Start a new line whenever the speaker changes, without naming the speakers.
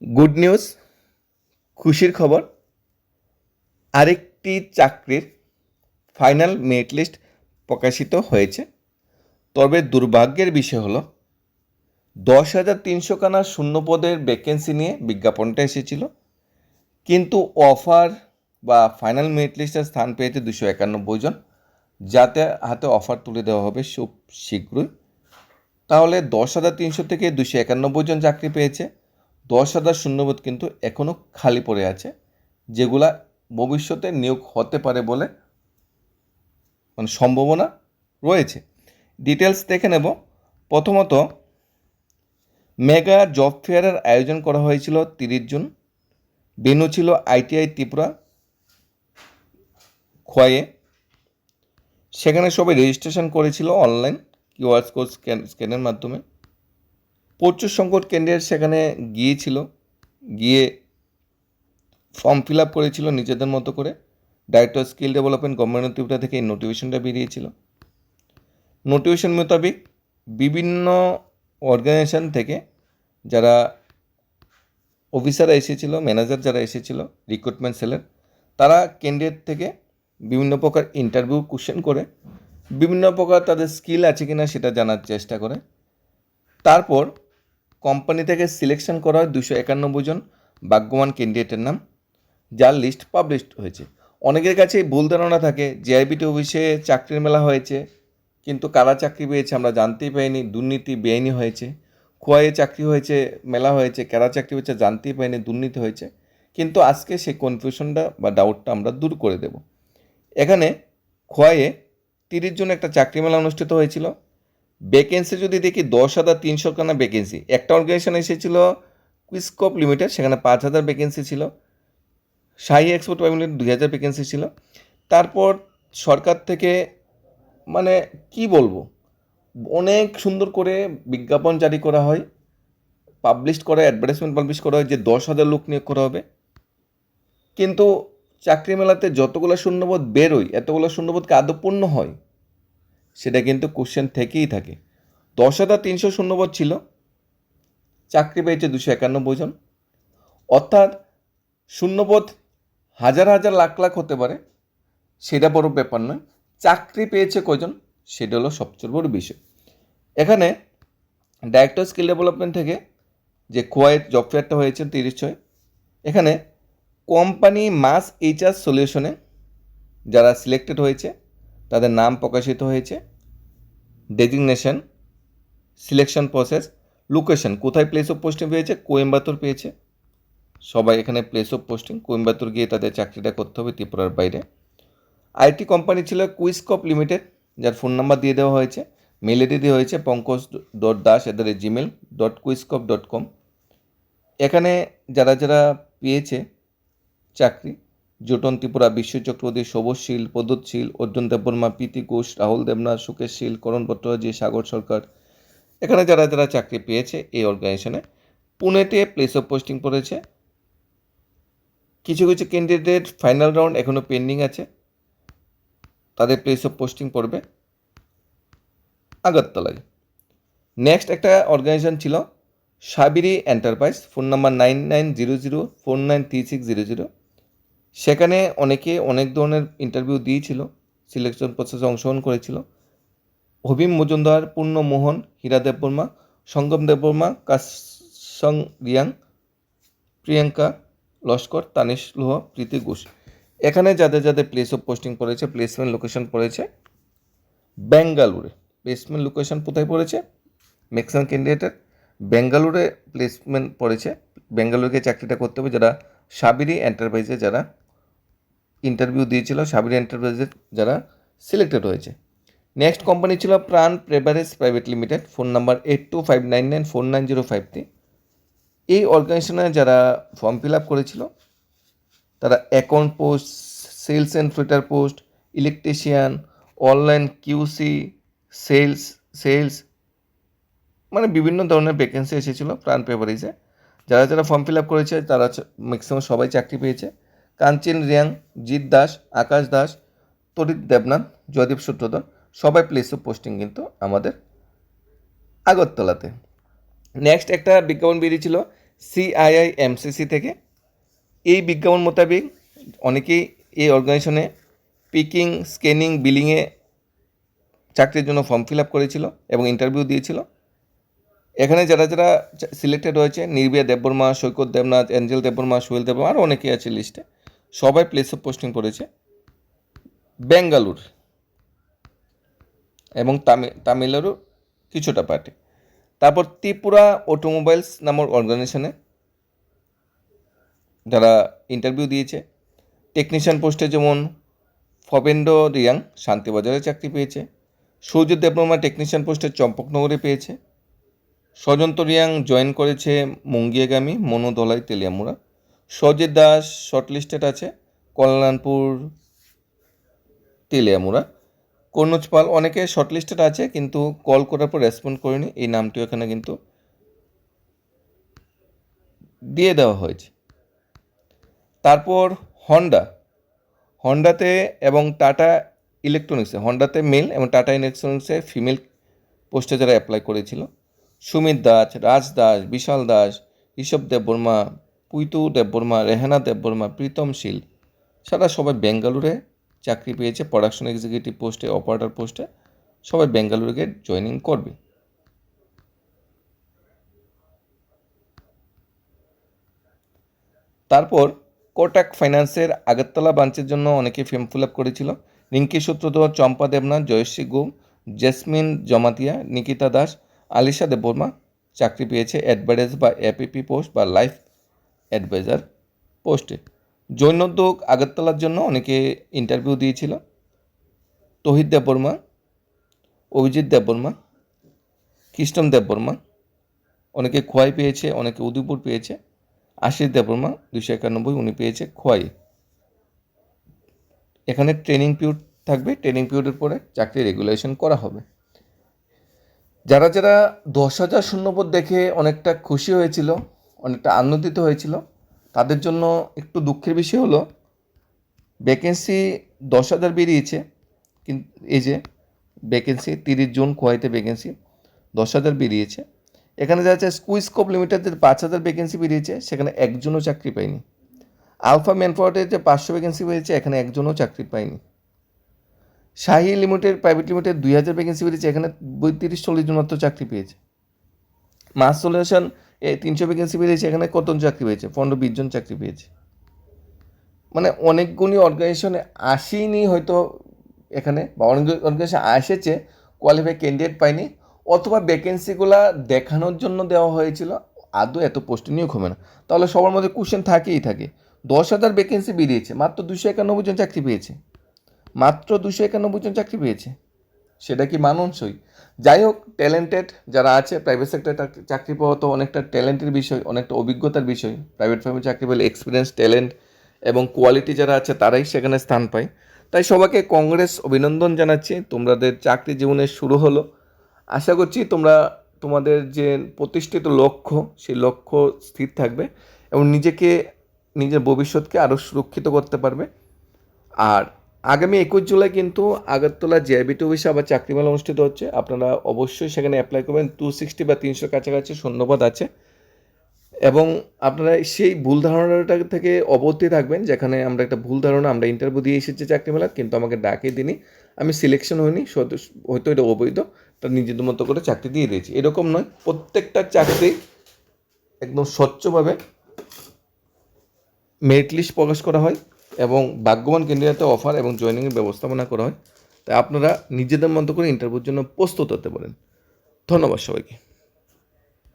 Good news, খুশির খবর। আরেকটি চাকরির ফাইনাল মেরিট লিস্ট প্রকাশিত হয়েছে। তবে দুর্ভাগ্যের বিষয় হলো 10,300খানা শূন্যপদের ভ্যাকেন্সি নিয়ে বিজ্ঞাপনটা এসেছিল, কিন্তু অফার বা ফাইনাল মেরিট লিস্টে স্থান পেয়েছে 291 জন, যাতে হাতে অফার তুলে দেওয়া হবে খুব শীঘ্রই। তাহলে 10,300 থেকে 291 জন চাকরি পেয়েছে, 10,000 শূন্যপদ কিন্তু এখনও খালি পড়ে আছে, যেগুলা ভবিষ্যতে নিয়োগ হতে পারে বলে সম্ভাবনা রয়েছে। ডিটেলস দেখে নেব। প্রথমত, মেগা জব ফেয়ারের আয়োজন করা হয়েছিল 30 জুন। ভেন্যু ছিল ITI ত্রিপুরা, খোয়াইয়ে। সেখানে সবাই রেজিস্ট্রেশন করেছিল অনলাইন কিউআর কোড স্ক্যানের মাধ্যমে। প্রচুর সংখ্যক ক্যান্ডিডেট সেখানে গিয়ে ফর্ম ফিল আপ করেছিল নিজেদের মতো করে। Director skill development government of Tripura থেকে এই নোটিফিকেশনটা বেরিয়েছিল। নোটিফিকেশন মোতাবেক বিভিন্ন অর্গানাইজেশন থেকে যারা অফিসাররা এসেছিল, ম্যানেজার যারা এসেছিল রিক্রুটমেন্ট সেলের, তারা ক্যান্ডিডেট থেকে বিভিন্ন প্রকার ইন্টারভিউ কোশ্চেন করে বিভিন্ন প্রকার তাদের স্কিল আছে কিনা সেটা জানার চেষ্টা করে। তারপর কোম্পানি থেকে সিলেকশন করা হয় 291 জন ভাগ্যবান ক্যান্ডিডেটের নাম, যার লিস্ট পাবলিশড হয়েছে। অনেকের কাছে ভুল ধারণা থাকে JIBT অফিসে চাকরির মেলা হয়েছে, কিন্তু কারা চাকরি পেয়েছে আমরা জানতেই পাইনি, দুর্নীতি বেআইনি হয়েছে। খোয়াইয়ে চাকরি হয়েছে, মেলা হয়েছে, কারা চাকরি হয়েছে জানতেই পাইনি, দুর্নীতি হয়েছে। কিন্তু আজকে সেই কনফিউশনটা বা ডাউটটা আমরা দূর করে দেব। এখানে খোয়াইয়ে 30 জন একটা চাকরি মেলা অনুষ্ঠিত হয়েছিল। ভ্যাকেন্সি যদি দেখি 10,300খানা ভ্যাকেন্সি। একটা অর্গানাইজেশন এসেছিল কুইসকপ লিমিটেড, সেখানে 5,000 ভ্যাকেন্সি ছিল। শাহি এক্সপোর্ট প্রাইভেট লিমিটেড 2,000 ভ্যাকেন্সি ছিল। তারপর সরকার থেকে মানে কি বলবো, অনেক সুন্দর করে বিজ্ঞাপন জারি করা হয়, পাবলিশ করা হয়, অ্যাডভার্টাইজমেন্ট পাবলিশ করা হয় যে 10,000 লোক নিয়োগ করা হবে। কিন্তু চাকরি মেলাতে যতগুলো শূন্যপদ বেরোয়, এতগুলো শূন্যপদকে আদৌ পূর্ণ হয় সেটা কিন্তু কোশ্চেন থেকেই থাকে। 10,300 শূন্যপদ ছিল, চাকরি পেয়েছে 291 জন। অর্থাৎ শূন্যপদ হাজার হাজার লাখ লাখ হতে পারে, সেটা বড় ব্যাপার নয়, চাকরি পেয়েছে কজন সেটা হলো সবচেয়ে বড় বিষয়। এখানে ডাইরেক্টর স্কিল ডেভেলপমেন্ট থেকে যে খোয়াইয়ের জব ফেয়ারটা হয়েছে 30/6, এখানে কোম্পানি মাস HR সলিউশনে যারা সিলেক্টেড হয়েছে তাদের নাম প্রকাশিত হয়েছে, ডেজিগনেশন, সিলেকশন প্রসেস, লোকেশন, কোথায় প্লেস অফ পোস্টিং পেয়েছে, কোয়েম্বাতুর পেয়েছে। সবাই এখানে প্লেস অফ পোস্টিং কোয়েম্বাতুর গিয়ে তাদের চাকরিটা করতে হবে ত্রিপুরার বাইরে। IT কোম্পানি ছিল কুইসকপ লিমিটেড, যার ফোন নাম্বার দিয়ে দেওয়া হয়েছে, মেল আইডি দেওয়া হয়েছে pankaj.das@gmail.quizcop.com। এখানে যারা যারা পেয়েছে চাকরি, জোটন ত্রিপুরা, বিশ্ব চক্রবর্তী, সবুজশীল, প্রদ্যোৎশীল, অর্জুন দেববর্মা, প্রীতি ঘোষ, রাহুল দেবনাথ, সুকেশ শীল, করণ ভট্টাচার্য, সাগর সরকার, এখানে যারা যারা চাকরি পেয়েছে এই অর্গানাইজেশনে পুনেতে প্লেস অফ পোস্টিং পড়েছে। কিছু কিছু ক্যান্ডিডেট ফাইনাল রাউন্ড এখনও পেন্ডিং আছে, তাদের প্লেস অফ পোস্টিং পড়বে আগরতলায়। নেক্সট একটা অর্গানাইজেশন ছিল সাবিরি এন্টারপ্রাইজ, ফোন নাম্বার 9900493600। সেখানে অনেকে অনেক ধরনের ইন্টারভিউ দিয়েছিল, সিলেকশন প্রসেসে অংশগ্রহণ করেছিল। হবিম মজুমদার, পূর্ণ মোহন, হীরা দেববর্মা, সঙ্গম দেববর্মা, কাসং রিয়াং, প্রিয়াঙ্কা লস্কর, তানিশ লোহা, প্রীতি ঘোষ। এখানে যাদের যাদের প্লেস অফ পোস্টিং পড়েছে, প্লেসমেন্ট লোকেশন পড়েছে বেঙ্গালুরে। প্লেসমেন্ট লোকেশন কোথায় পড়েছে? ম্যাক্সিমাম ক্যান্ডিডেটের বেঙ্গালুরে প্লেসমেন্ট পড়েছে। বেঙ্গালুরুকে চাকরিটা করতে হবে যারা সাবিরি এন্টারপ্রাইজে যারা ইন্টারভিউ দিয়েছিল, সাবিরি এন্টারপ্রাইজের যারা সিলেক্টেড হয়েছে। নেক্সট কোম্পানি ছিল Pran beverage private limited, phone number 8259949053। এই অর্গানাইজেশনে যারা ফর্ম ফিল আপ করেছিল তারা account post, sales and filter post, electrician, online QC, sales, মানে বিভিন্ন ধরনের ভ্যাকেন্সি এসেছিলো প্রাণ প্রেভারেজে। যারা যারা ফর্ম ফিল আপ করেছে তারা ম্যাক্সিমাম সবাই চাকরি পেয়েছে। কাঞ্চন রিয়াং, জিৎ দাস, আকাশ দাস, তরিত দেবনাথ, জয়দীপ সূত্রধর, সবাই প্লেস অফ পোস্টিং কিন্তু আমাদের আগরতলাতে। নেক্সট একটা বিজ্ঞাপন বেরিয়েছিল CIIMCC থেকে। এই বিজ্ঞাপন মোতাবেক অনেকেই এই অর্গানাইজেশনে পিকিং, স্ক্যানিং, বিলিংয়ে চাকরির জন্য ফর্ম ফিল আপ করেছিল এবং ইন্টারভিউ দিয়েছিল। এখানে যারা যারা সিলেক্টেড হয়েছে, নির্বিয়া দেববর্মা, সৈকত দেবনাথ, অ্যাঞ্জেল দেববর্মা, সোহেল দেববর্মা, আরও অনেকেই আছে লিস্টে, সবাই প্লেস অফ পোস্টিং করেছে বেঙ্গালুর এবং তামিলনাড়ু কিছুটা পার্টি। তারপর ত্রিপুরা অটোমোবাইলস নামক অর্গানাইজেশনে যারা ইন্টারভিউ দিয়েছে, টেকনিশিয়ান পোস্টে যেমন ফবেন্দ্র রিয়াং শান্তিবাজারে চাকরি পেয়েছে, সূর্য দেববর্মা টেকনিশিয়ান পোস্টে চম্পকনগরে পেয়েছে, সজন্ত রিয়াং জয়েন করেছে মুঙ্গিয়াগামী, মনু দলাই তেলিয়ামুড়া, সজিত দাস শর্টলিস্টেড আছে কল্যাণপুর তেলিয়ামুড়া, কর্নুজ পাল অনেকে শর্টলিস্টেড আছে কিন্তু কল করার পর রেসপন্ড করেনি, এই নামটিও এখানে কিন্তু দিয়ে দেওয়া হয়েছে। তারপর হন্ডাতে এবং টাটা ইলেকট্রনিক্সে, হন্ডাতে মেল এবং টাটা ইলেকট্রনিক্সে ফিমেল পোস্টে যারা অ্যাপ্লাই করেছিল, সুমিত দাস, রাজ দাস, বিশাল দাস, ঋষভ দেববর্মা, পুইতু দেববর্মা, রেহানা দেববর্মা, প্রীতম শীল, সারা সবাই বেঙ্গালুরে চাকরি পেয়েছে প্রোডাকশন এক্সিকিউটিভ পোস্টে, অপারেটর পোস্টে, সবাই বেঙ্গালুরুকে জয়েনিং করবে। তারপর কোটাক ফাইন্যান্সের আগরতলা ব্রাঞ্চের জন্য অনেকে ফর্ম ফিল আপ করেছিল। রিঙ্কি সূত্রধর, চম্পা দেবনাথ, জয়শ্রী গুম, জেসমিন জমাতিয়া, নিকিতা দাস, আলিশা দেববর্মা চাকরি পেয়েছে অ্যাডভাইজার বা এপিপি পোস্ট বা লাইফ অ্যাডভাইজার পোস্টে। জৈনোদ্যোগ আগরতলার জন্য অনেকে ইন্টারভিউ দিয়েছিল। তহিদ দেববর্মা, অভিজিৎ দেববর্মা, কৃষ্ণম দেববর্মা, অনেকে খোয়াই পেয়েছে, অনেকে উদয়পুর পেয়েছে। আশিস দেববর্মা 291, উনি পেয়েছে খোয়াই। এখানে ট্রেনিং পিরিয়ড থাকবে, ট্রেনিং পিরিয়ডের পরে চাকরি রেগুলেশন করা হবে। যারা যারা 10,000 শূন্যপদ দেখে অনেকটা খুশি হয়েছিল, অনেকটা আনন্দিত হয়েছিল, তাদের জন্য একটু দুঃখের বিষয় হলো ভ্যাকেন্সি 10,000 বেরিয়েছে, কিন্তু এই যে ভ্যাকেন্সি 30 জুন খোয়াইতে ভ্যাকেন্সি 10,000 বেরিয়েছে। এখানে যা আছে স্কুইস্কোপ লিমিটেডের 5,000 ভ্যাকেন্সি বেরিয়েছে, সেখানে একজনও চাকরি পায়নি। আলফা ম্যানফোর্ডের যে 500 ভ্যাকেন্সি পেয়েছে, এখানে একজনও চাকরি পায়নি। শাহি লিমিটেড প্রাইভেট লিমিটেড 2,000 ভ্যাকেন্সি বেরিয়েছে, এখানে 30-40 জন মাত্র চাকরি পেয়েছে। মাস সলিউশন 300 ভ্যাকেন্সি বেরিয়েছে, এখানে কতজন চাকরি পেয়েছে? 15-20 জন চাকরি পেয়েছে। মানে অনেকগুলি অর্গানাইজেশনে আসেনি হয়তো এখানে, বা অনেক অর্গানাইজেশন এসেছে, কোয়ালিফাই ক্যান্ডিডেট পায়নি, অথবা ভ্যাকেন্সিগুলো দেখানোর জন্য দেওয়া হয়েছিল, আদৌ এত পোস্ট নিয়োগ হবে না। তাহলে সবার মধ্যে কোশ্চেন থাকেই থাকে। 10,000 ভ্যাকেন্সি বেরিয়েছে, মাত্র 291 জন চাকরি পেয়েছে, মাত্র 291 জন চাকরি পেয়েছে, সেটা কি মানানসই? যাই হোক, ট্যালেন্টেড যারা আছে প্রাইভেট সেক্টরে চাকরি পাওয়া তো অনেকটা ট্যালেন্টের বিষয়, অনেকটা অভিজ্ঞতার বিষয়। প্রাইভেট ফার্মে চাকরি পেলে এক্সপিরিয়েন্স, ট্যালেন্ট এবং কোয়ালিটি যারা আছে তারাই সেখানে স্থান পায়। তাই সবাইকে কংগ্রেস, অভিনন্দন জানাচ্ছি, তোমাদের চাকরি জীবনের শুরু হলো। আশা করছি তোমরা তোমাদের যে প্রতিষ্ঠিত লক্ষ্য, সেই লক্ষ্য স্থির থাকবে এবং নিজের ভবিষ্যৎকে আরও সুরক্ষিত করতে পারবে। আর আগামী 21 জুলাই কিন্তু আগরতলা জেআইবিটি অফিসে আবার চাকরি মেলা অনুষ্ঠিত হচ্ছে, আপনারা অবশ্যই সেখানে অ্যাপ্লাই করবেন। 260 বা 300 কাছাকাছি শূন্যপদ আছে এবং আপনারা সেই ভুল ধারণাটা থেকে অবধি থাকবেন, যেখানে আমরা একটা ভুল ধারণা, আমরা ইন্টারভিউ দিয়ে এসেছি চাকরি মেলা, কিন্তু আমাকে ডাকে দিনি, আমি সিলেকশন হইনি, হয়তো এটা অবৈধ, তার নিজেদের মতো করে চাকরি দিয়ে দিয়েছি, এরকম নয়। প্রত্যেকটা চাকরি একদম স্বচ্ছভাবে মেরিট লিস্ট প্রকাশ করা হয় এবং ভাগ্যবান ক্যান্ডিডেটের অফার এবং জয়েনিংয়ের ব্যবস্থাপনা করা হয়। তাই আপনারা নিজেদের মতো করে ইন্টারভিউর জন্য প্রস্তুত হতে পারেন। ধন্যবাদ সবাইকে।